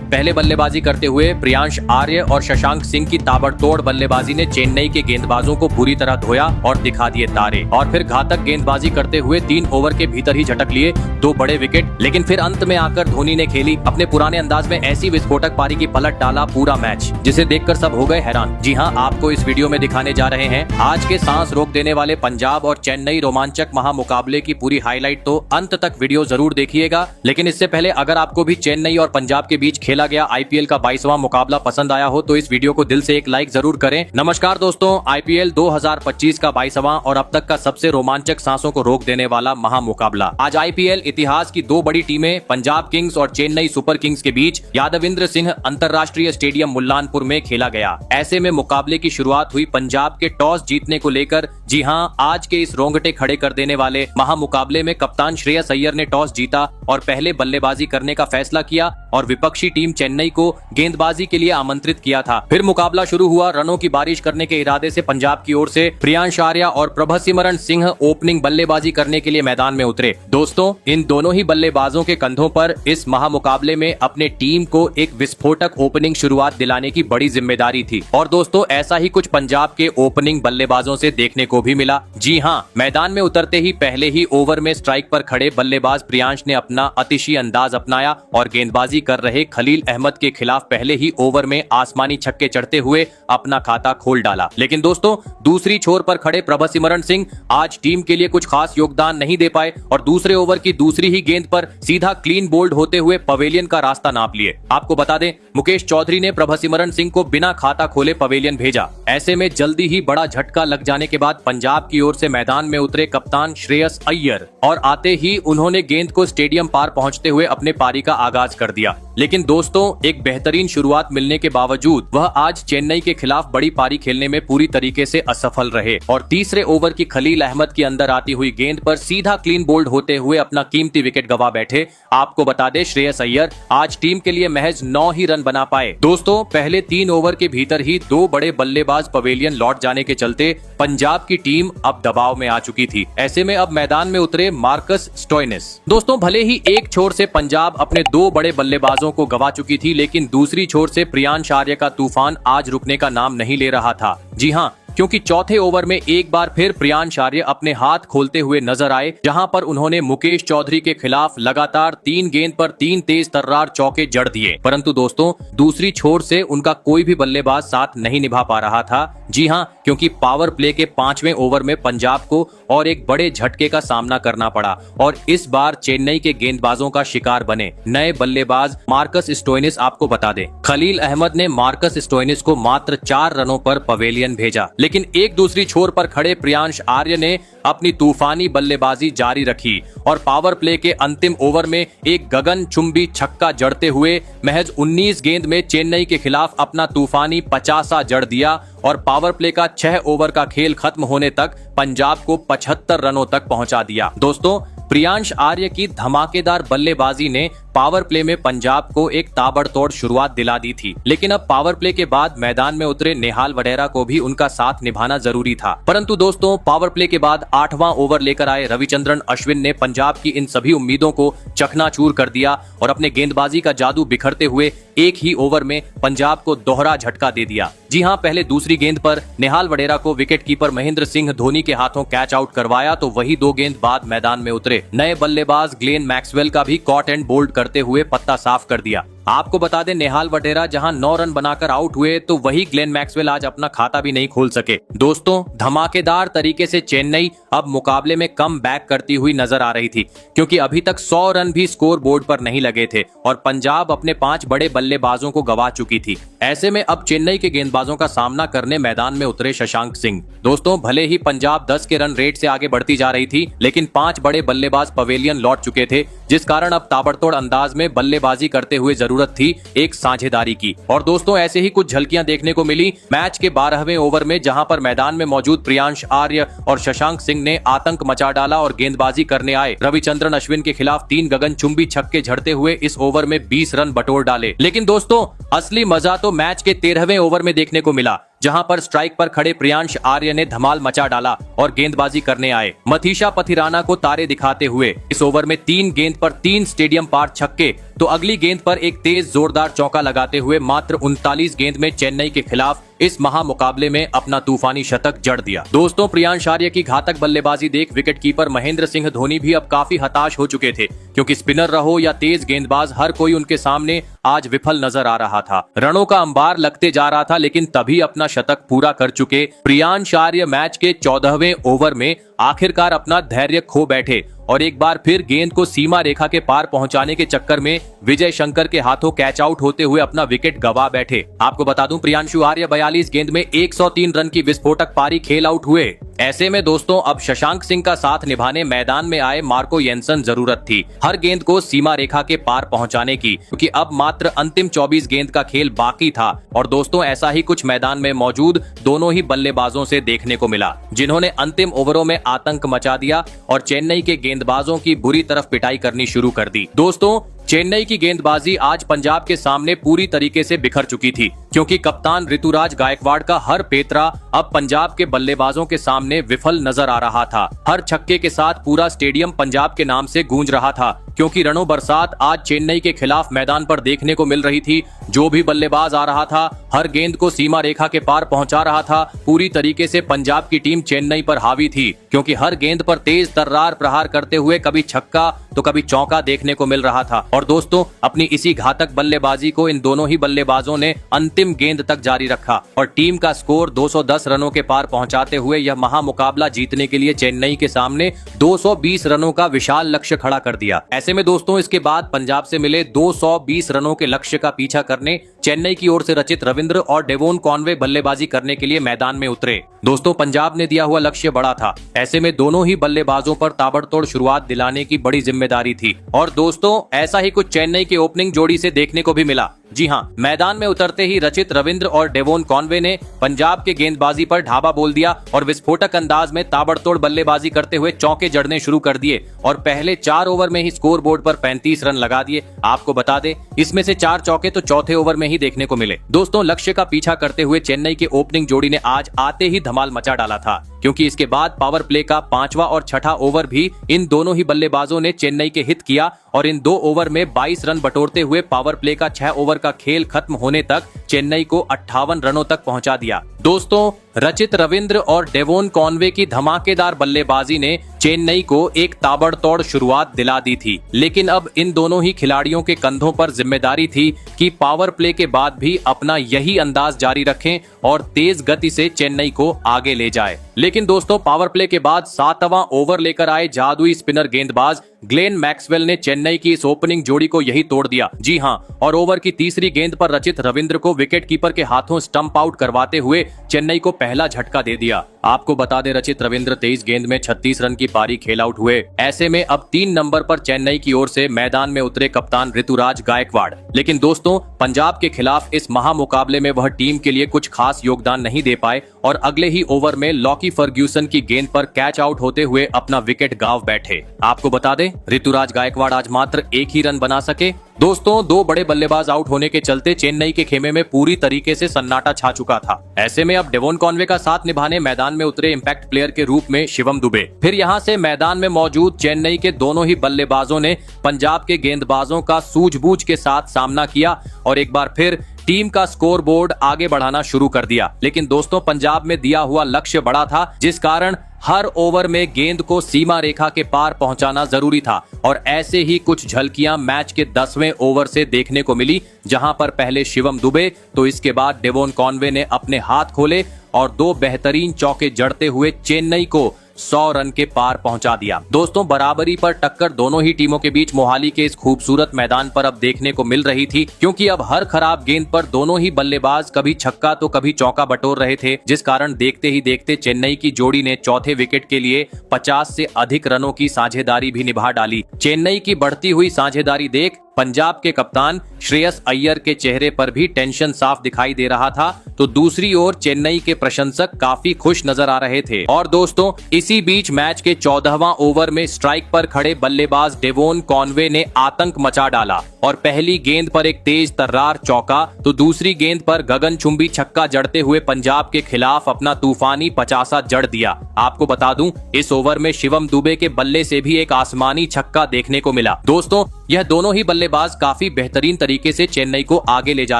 पहले बल्लेबाजी करते हुए प्रियांश आर्य और शशांक सिंह की ताबड़तोड़ बल्लेबाजी ने चेन्नई के गेंदबाजों को बुरी तरह धोया और दिखा दिए तारे, और फिर घातक गेंदबाजी करते हुए 3 ओवर के भीतर ही झटक लिए 2 बड़े विकेट। लेकिन फिर अंत में आकर धोनी ने खेली अपने पुराने अंदाज में ऐसी विस्फोटक पारी की पलट डाला पूरा मैच, जिसे देखकर सब हो गए हैरान। जी हाँ, आपको इस वीडियो में दिखाने जा रहे हैं आज के सांस रोक देने वाले पंजाब और चेन्नई रोमांचक महामुकाबले की पूरी हाईलाइट, तो अंत तक वीडियो जरूर देखिएगा। लेकिन इससे पहले अगर आपको भी चेन्नई और पंजाब के बीच खेला गया आईपीएल का 22वां मुकाबला पसंद आया हो तो इस वीडियो को दिल से एक लाइक जरूर करें। नमस्कार दोस्तों, आईपीएल 2025 का 22वां और अब तक का सबसे रोमांचक सांसों को रोक देने वाला महामुकाबला। आज आईपीएल इतिहास की 2 बड़ी टीमें पंजाब किंग्स और चेन्नई सुपर किंग्स के बीच यादविंद्र सिंह अंतरराष्ट्रीय स्टेडियम मुल्लानपुर में खेला गया। ऐसे में मुकाबले की शुरुआत हुई पंजाब के टॉस जीतने को लेकर। जी हाँ, आज के इस रोंगटे खड़े कर देने वाले महामुकाबले में कप्तान श्रेयस अय्यर ने टॉस जीता और पहले बल्लेबाजी करने का फैसला किया और विपक्षी टीम चेन्नई को गेंदबाजी के लिए आमंत्रित किया था। फिर मुकाबला शुरू हुआ। रनों की बारिश करने के इरादे से पंजाब की ओर से प्रियांश आर्य और प्रभसिमरन सिंह ओपनिंग बल्लेबाजी करने के लिए मैदान में उतरे। दोस्तों, इन दोनों ही बल्लेबाजों के कंधों पर इस महामुकाबले में अपने टीम को एक विस्फोटक ओपनिंग शुरुआत दिलाने की बड़ी जिम्मेदारी थी। और दोस्तों, ऐसा ही कुछ पंजाब के ओपनिंग बल्लेबाजों से देखने को भी मिला। जी हाँ, मैदान में उतरते ही पहले ही ओवर में स्ट्राइक पर खड़े बल्लेबाज प्रियांश ने अपना अतिशी अंदाज अपनाया और गेंदबाजी कर रहे खलील अहमद के खिलाफ पहले ही ओवर में आसमानी छक्के चढ़ते हुए अपना खाता खोल डाला। लेकिन दोस्तों, दूसरी छोर पर खड़े प्रभसिमरन सिंह आज टीम के लिए कुछ खास योगदान नहीं दे पाए और दूसरे ओवर की दूसरी ही गेंद पर सीधा क्लीन बोल्ड होते हुए पवेलियन का रास्ता नाप लिए। आपको बता दें, मुकेश चौधरी ने प्रभसिमरन सिंह को बिना खाता खोले पवेलियन भेजा। ऐसे में जल्दी ही बड़ा झटका लग जाने के बाद पंजाब की ओर से मैदान में उतरे कप्तान श्रेयस अय्यर और आते ही उन्होंने गेंद को स्टेडियम पार पहुंचते हुए अपने पारी का आगाज कर दिया। लेकिन दोस्तों, एक बेहतरीन शुरुआत मिलने के बावजूद वह आज चेन्नई के खिलाफ बड़ी पारी खेलने में पूरी तरीके से असफल रहे और तीसरे ओवर की खलील अहमद की अंदर आती हुई गेंद पर सीधा क्लीन बोल्ड होते हुए अपना कीमती विकेट गवा बैठे। आपको बता दें, श्रेयस अय्यर आज टीम के लिए महज 9 ही रन बना पाए। दोस्तों, पहले 3 ओवर के भीतर ही 2 बड़े बल्लेबाज पवेलियन लौट जाने के चलते पंजाब की टीम अब दबाव में आ चुकी थी। ऐसे में अब मैदान में उतरे मार्कस स्टोइनिस। दोस्तों, भले ही एक छोर से पंजाब अपने 2 बड़े बल्लेबाजों को गवा चुकी थी, लेकिन दूसरी छोर से प्रियांश आर्य का तूफान आज रुकने का नाम नहीं ले रहा था। जी हाँ, क्योंकि चौथे ओवर में एक बार फिर प्रियांश आर्य अपने हाथ खोलते हुए नजर आए, जहां पर उन्होंने मुकेश चौधरी के खिलाफ लगातार 3 गेंद पर 3 तेज तर्रार चौके जड़ दिए। परंतु दोस्तों, दूसरी छोर से उनका कोई भी बल्लेबाज साथ नहीं निभा पा रहा था। जी हां, क्योंकि पावर प्ले के 5वें ओवर में पंजाब को और एक बड़े झटके का सामना करना पड़ा और इस बार चेन्नई के गेंदबाजों का शिकार बने नए बल्लेबाज मार्कस स्टोइनिस। आपको बता दें, खलील अहमद ने मार्कस स्टोइनिस को मात्र 4 रनों पर पवेलियन भेजा। लेकिन एक दूसरी छोर पर खड़े प्रियांश आर्य ने अपनी तूफानी बल्लेबाजी जारी रखी और पावर प्ले के अंतिम ओवर में एक गगनचुंबी छक्का जड़ते हुए महज 19 गेंद में चेन्नई के खिलाफ अपना तूफानी 50 जड़ दिया और पावर प्ले का 6 ओवर का खेल खत्म होने तक पंजाब को 75 रनों तक पहुंचा दिया। दोस्तों, प्रियांश आर्य की धमाकेदार बल्लेबाजी ने पावर प्ले में पंजाब को एक ताबड़तोड़ शुरुआत दिला दी थी। लेकिन अब पावर प्ले के बाद मैदान में उतरे नेहाल वडेरा को भी उनका साथ निभाना जरूरी था। परंतु दोस्तों, पावर प्ले के बाद 8वां ओवर लेकर आए रविचंद्रन अश्विन ने पंजाब की इन सभी उम्मीदों को चकनाचूर कर दिया और अपने गेंदबाजी का जादू बिखरते हुए एक ही ओवर में पंजाब को दोहरा झटका दे दिया। जी हां, पहले दूसरी गेंद पर नेहाल वडेरा को विकेटकीपर महेंद्र सिंह धोनी के हाथों कैच आउट करवाया तो वही 2 गेंद बाद मैदान में उतरे नए बल्लेबाज ग्लेन मैक्सवेल का भी कॉट एंड बोल्ड करते हुए पत्ता साफ कर दिया। आपको बता दें, नेहाल वडेरा जहां 9 रन बनाकर आउट हुए तो वही ग्लेन मैक्सवेल आज अपना खाता भी नहीं खोल सके। दोस्तों, धमाकेदार तरीके से चेन्नई अब मुकाबले में कम बैक करती हुई नजर आ रही थी, क्योंकि अभी तक 100 रन भी स्कोर बोर्ड पर नहीं लगे थे और पंजाब अपने 5 बड़े बल्लेबाजों को गवा चुकी थी। ऐसे में अब चेन्नई के गेंदबाजों का सामना करने मैदान में उतरे शशांक सिंह। दोस्तों, भले ही पंजाब 10 के रन रेट से आगे बढ़ती जा रही थी, लेकिन 5 बड़े बल्लेबाज पवेलियन लौट चुके थे, जिस कारण अब ताबड़तोड़ अंदाज में बल्लेबाजी करते हुए जरूरत थी एक साझेदारी की। और दोस्तों, ऐसे ही कुछ झलकियां देखने को मिली मैच के 12वें ओवर में, जहां पर मैदान में मौजूद प्रियांश आर्य और शशांक सिंह ने आतंक मचा डाला और गेंदबाजी करने आए रविचंद्रन अश्विन के खिलाफ 3 गगनचुंबी छक्के झड़ते हुए इस ओवर में 20 रन बटोर डाले। लेकिन दोस्तों, असली मजा तो मैच के 13वें ओवर में देखने को मिला, जहां पर स्ट्राइक पर खड़े प्रियांश आर्य ने धमाल मचा डाला और गेंदबाजी करने आए मथीशा पथिराना को तारे दिखाते हुए। इस ओवर में 3 गेंद पर 3 स्टेडियम पार छक्के तो अगली गेंद पर एक तेज जोरदार चौका लगाते हुए मात्र 39 गेंद में चेन्नई के खिलाफ इस महामुकाबले में अपना तूफानी शतक जड़ दिया। दोस्तों, प्रियांश आर्य की घातक बल्लेबाजी देख विकेटकीपर महेंद्र सिंह धोनी भी अब काफी हताश हो चुके थे, क्योंकि स्पिनर रहो या तेज गेंदबाज हर कोई उनके सामने आज विफल नजर आ रहा था। रनों का अंबार लगते जा रहा था, लेकिन तभी अपना शतक पूरा कर चुके प्रियांश आर्य मैच के 14वें ओवर में आखिरकार अपना धैर्य खो बैठे और एक बार फिर गेंद को सीमा रेखा के पार पहुंचाने के चक्कर में विजय शंकर के हाथों कैच आउट होते हुए अपना विकेट गवा बैठे। आपको बता दूं, प्रियांशु आर्य 42 गेंद में 103 रन की विस्फोटक पारी खेल आउट हुए। ऐसे में दोस्तों अब शशांक सिंह का साथ निभाने मैदान में आए मार्को येंसन जरूरत थी हर गेंद को सीमा रेखा के पार पहुंचाने की, क्योंकि अब मात्र अंतिम 24 गेंद का खेल बाकी था। और दोस्तों ऐसा ही कुछ मैदान में मौजूद दोनों ही बल्लेबाजों से देखने को मिला, जिन्होंने अंतिम ओवरों में आतंक मचा दिया और चेन्नई के गेंदबाजों की बुरी तरफ पिटाई करनी शुरू कर दी। दोस्तों, चेन्नई की गेंदबाजी आज पंजाब के सामने पूरी तरीके से बिखर चुकी थी, क्योंकि कप्तान ऋतुराज गायकवाड़ का हर पेतरा अब पंजाब के बल्लेबाजों के सामने विफल नजर आ रहा था। हर छक्के के साथ पूरा स्टेडियम पंजाब के नाम से गूंज रहा था, क्योंकि रणो बरसात आज चेन्नई के खिलाफ मैदान पर देखने को मिल रही थी। जो भी बल्लेबाज आ रहा था हर गेंद को सीमा रेखा के पार पहुंचा रहा था। पूरी तरीके से पंजाब की टीम चेन्नई पर हावी थी, क्योंकि हर गेंद पर तेज तर्रार प्रहार करते हुए कभी छक्का तो कभी चौका देखने को मिल रहा था। और दोस्तों अपनी इसी घातक बल्लेबाजी को इन दोनों ही बल्लेबाजों ने अंतिम गेंद तक जारी रखा और टीम का स्कोर 210 रनों के पार पहुंचाते हुए यह महामुकाबला जीतने के लिए चेन्नई के सामने 220 रनों का विशाल लक्ष्य खड़ा कर दिया। ऐसे में दोस्तों इसके बाद पंजाब से मिले 220 रनों के लक्ष्य का पीछा करने चेन्नई की ओर से रचित रविंद्र और डेवोन कॉनवे बल्लेबाजी करने के लिए मैदान में उतरे। दोस्तों पंजाब ने दिया हुआ लक्ष्य बड़ा था, ऐसे में दोनों ही बल्लेबाजों पर ताबड़तोड़ शुरुआत दिलाने की बड़ी जिम्मेदारी थी। और दोस्तों ऐसा ही कुछ चेन्नई की ओपनिंग जोड़ी से देखने को भी मिला। जी हाँ, मैदान में उतरते ही रचित रविंद्र और डेवोन कॉनवे ने पंजाब के गेंदबाजी पर ढाबा बोल दिया और विस्फोटक अंदाज में ताबड़तोड़ बल्लेबाजी करते हुए चौके जड़ने शुरू कर दिए और पहले 4 ओवर में ही स्कोर बोर्ड पर 35 रन लगा दिए। आपको बता दें इसमें से 4 चौके तो चौथे ओवर में ही देखने को मिले। दोस्तों लक्ष्य का पीछा करते हुए चेन्नई के ओपनिंग जोड़ी ने आज आते ही धमाल मचा डाला था, क्योंकि इसके बाद पावर प्ले का 5वां और 6ठा ओवर भी इन दोनों ही बल्लेबाजों ने चेन्नई के हित किया और इन 2 ओवर में 22 रन बटोरते हुए पावर प्ले का 6 ओवर का खेल खत्म होने तक चेन्नई को 58 रनों तक पहुंचा दिया। दोस्तों रचित रविंद्र और डेवोन कॉनवे की धमाकेदार बल्लेबाजी ने चेन्नई को एक ताबड़तोड़ शुरुआत दिला दी थी, लेकिन अब इन दोनों ही खिलाड़ियों के कंधों पर जिम्मेदारी थी कि पावर प्ले के बाद भी अपना यही अंदाज जारी रखें और तेज गति से चेन्नई को आगे ले जाए। लेकिन दोस्तों पावर प्ले के बाद 7वां ओवर लेकर आए जादुई स्पिनर गेंदबाज ग्लेन मैक्सवेल ने चेन्नई की इस ओपनिंग जोड़ी को यही तोड़ दिया। जी हां, और ओवर की तीसरी गेंद पर रचित रविंद्र को विकेट कीपर के हाथों स्टंप आउट करवाते हुए चेन्नई को पहला झटका दे दिया। आपको बता दें रचित रविंद्र 23 गेंद में 36 रन की पारी खेल आउट हुए। ऐसे में अब 3 नंबर पर चेन्नई की ओर से मैदान में उतरे कप्तान ऋतुराज गायकवाड़। लेकिन दोस्तों पंजाब के खिलाफ इस महामुकाबले में वह टीम के लिए कुछ खास योगदान नहीं दे पाए और अगले ही ओवर में लॉकी फर्ग्यूसन की गेंद पर कैच आउट होते हुए अपना विकेट गांव बैठे। आपको बता दें ऋतुराज गायकवाड़ आज मात्र 1 ही रन बना सके। दोस्तों 2 बड़े बल्लेबाज आउट होने के चलते चेन्नई के खेमे में पूरी तरीके से सन्नाटा छा चुका था। ऐसे में अब डेवोन कॉनवे का साथ निभाने मैदान में उतरे इंपैक्ट प्लेयर के रूप में शिवम दुबे। फिर यहां से मैदान में मौजूद चेन्नई के दोनों ही बल्लेबाजों ने पंजाब के गेंदबाजों का सूझबूझ के साथ सामना किया और एक बार फिर टीम का स्कोर बोर्ड आगे बढ़ाना शुरू कर दिया। लेकिन दोस्तों पंजाब में दिया हुआ लक्ष्य बड़ा था, जिस कारण हर ओवर में गेंद को सीमा रेखा के पार पहुंचाना जरूरी था और ऐसे ही कुछ झलकियां मैच के 10वें ओवर से देखने को मिली, जहां पर पहले शिवम दुबे तो इसके बाद डेवोन कॉनवे ने अपने हाथ खोले और 2 बेहतरीन चौके जड़ते हुए चेन्नई को 100 रन के पार पहुंचा दिया। दोस्तों बराबरी पर टक्कर दोनों ही टीमों के बीच मोहाली के इस खूबसूरत मैदान पर अब देखने को मिल रही थी, क्योंकि अब हर खराब गेंद पर दोनों ही बल्लेबाज कभी छक्का तो कभी चौका बटोर रहे थे, जिस कारण देखते ही देखते चेन्नई की जोड़ी ने चौथे विकेट के लिए 50 से अधिक रनों की साझेदारी भी निभा डाली। चेन्नई की बढ़ती हुई साझेदारी देख पंजाब के कप्तान श्रेयस अय्यर के चेहरे पर भी टेंशन साफ दिखाई दे रहा था, तो दूसरी ओर चेन्नई के प्रशंसक काफी खुश नजर आ रहे थे। और दोस्तों, इसी बीच मैच के 14वां ओवर में स्ट्राइक पर खड़े बल्लेबाज डेवोन कॉनवे ने आतंक मचा डाला और पहली गेंद पर एक तेज तर्रार चौका तो दूसरी गेंद पर गगनचुंबी छक्का जड़ते हुए पंजाब के खिलाफ अपना तूफानी 50 जड़ दिया। आपको बता दूं, इस ओवर में शिवम दुबे के बल्ले से भी एक आसमानी छक्का देखने को मिला। दोस्तों, यह दोनों ही बल्लेबाज काफी बेहतरीन तरीके से चेन्नई को आगे ले जा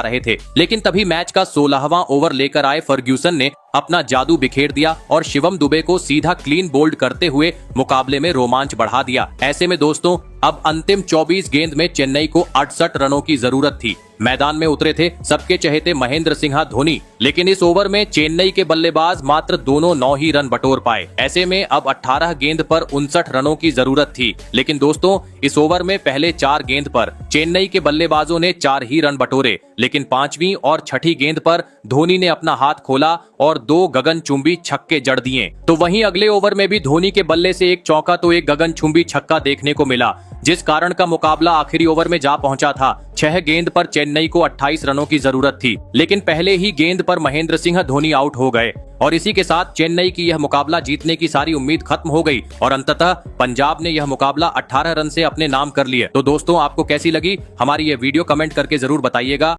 रहे थे, लेकिन तभी मैच का 16वां ओवर लेकर आए फर्ग्यूसन ने अपना जादू बिखेर दिया और शिवम दुबे को सीधा क्लीन बोल्ड करते हुए मुकाबले में रोमांच बढ़ा दिया। ऐसे में दोस्तों, अब अंतिम 24 गेंद में चेन्नई को 68 रनों की जरूरत थी। मैदान में उतरे थे सबके चहेते महेंद्र सिंह धोनी, लेकिन इस ओवर में चेन्नई के बल्लेबाज मात्र दोनों 9 ही रन बटोर पाए। ऐसे में अब 18 गेंद पर 59 रनों की जरूरत थी, लेकिन दोस्तों, इस ओवर में पहले 4 गेंद पर चेन्नई के बल्लेबाजों ने 4 ही रन बटोरे, लेकिन 5वीं और 6ठी गेंद पर धोनी ने अपना हाथ खोला और 2 गगनचुंबी छक्के जड़ दिए। तो वहीं अगले ओवर में भी धोनी के बल्ले से एक चौका तो एक गगनचुंबी छक्का देखने को मिला, जिस कारण का मुकाबला आखिरी ओवर में जा पहुंचा था। 6 गेंद पर चेन्नई को 28 रनों की जरूरत थी, लेकिन पहले ही गेंद पर महेंद्र सिंह धोनी आउट हो गए और इसी के साथ चेन्नई की यह मुकाबला जीतने की सारी उम्मीद खत्म हो गई और अंततः पंजाब ने यह मुकाबला 18 रन से अपने नाम कर लिए। तो दोस्तों, आपको कैसी लगी हमारी ये वीडियो, कमेंट करके जरूर बताइएगा।